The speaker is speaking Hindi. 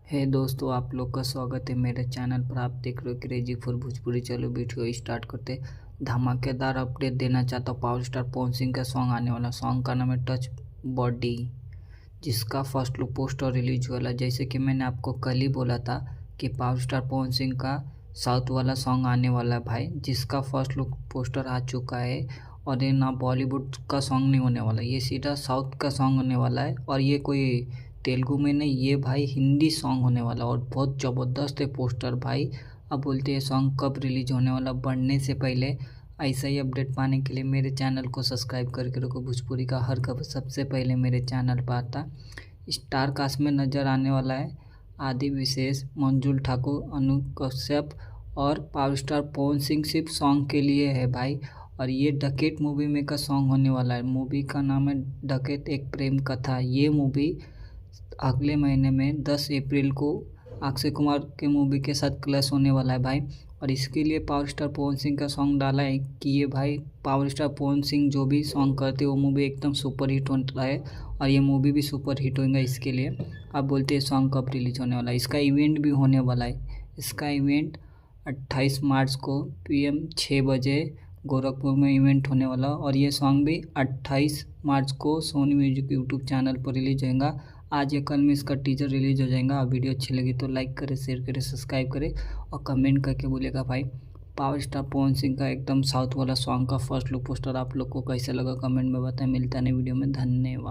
हे दोस्तों, आप लोग का स्वागत है मेरे चैनल पर। आप देख रहे हो क्रेजी फॉर भोजपुरी। चलो वीडियो स्टार्ट करते। धमाकेदार अपडेट देना चाहता हूँ। पावर स्टार पवन सिंह का सॉन्ग आने वाला। सॉन्ग का नाम है टच बॉडी, जिसका फर्स्ट लुक पोस्टर रिलीज हुआ। जैसे कि मैंने आपको कल ही बोला था कि पावर स्टार पवन सिंह का साउथ वाला सॉन्ग आने वाला है भाई, जिसका फर्स्ट लुक पोस्टर आ चुका है। और ये ना बॉलीवुड का सॉन्ग नहीं होने वाला, ये सीधा साउथ का सॉन्ग होने वाला है। और ये कोई तेलुगु में नहीं, ये भाई हिंदी सॉन्ग होने वाला और बहुत ज़बरदस्त है पोस्टर भाई। अब बोलते हैं सॉन्ग कब रिलीज होने वाला, बढ़ने से पहले ऐसा ही अपडेट पाने के लिए मेरे चैनल को सब्सक्राइब करके रखो। भोजपुरी का हर खबर सबसे पहले मेरे चैनल पर आता। स्टार कास्ट में नज़र आने वाला है आदि विशेष, मंजुल ठाकुर, अनु कश्यप और पावर स्टार पवन सिंह सिर्फ सॉन्ग के लिए है भाई। और ये डकेट मूवी में का सॉन्ग होने वाला है। मूवी का नाम है डकेट एक प्रेम कथा। ये मूवी अगले महीने में 10 अप्रैल को अक्षय कुमार के मूवी के साथ क्लैश होने वाला है भाई। और इसके लिए पावर स्टार पवन सिंह का सॉन्ग डाला है कि ये भाई पावर स्टार पवन सिंह जो भी सॉन्ग करते वो मूवी एकदम सुपर हिट होता है और ये मूवी भी सुपर हिट होगा। इसके लिए अब बोलते हैं सॉन्ग कब रिलीज होने वाला है। इसका इवेंट भी होने वाला है। इसका इवेंट 28 मार्च को PM 6 बजे गोरखपुर में इवेंट होने वाला। और ये सॉन्ग भी 28 मार्च को सोनी म्यूजिक यूट्यूब चैनल पर रिलीज होगा। आज या कल में इसका टीजर रिलीज हो जाएगा। वीडियो अच्छी लगी तो लाइक करें, शेयर करें, सब्सक्राइब करें और कमेंट करके बोलेगा भाई पावर स्टार पवन सिंह का एकदम साउथ वाला सॉन्ग का फर्स्ट लुक पोस्टर आप लोग को कैसे लगा कमेंट में बताएं। मिलता है नई वीडियो में। धन्यवाद।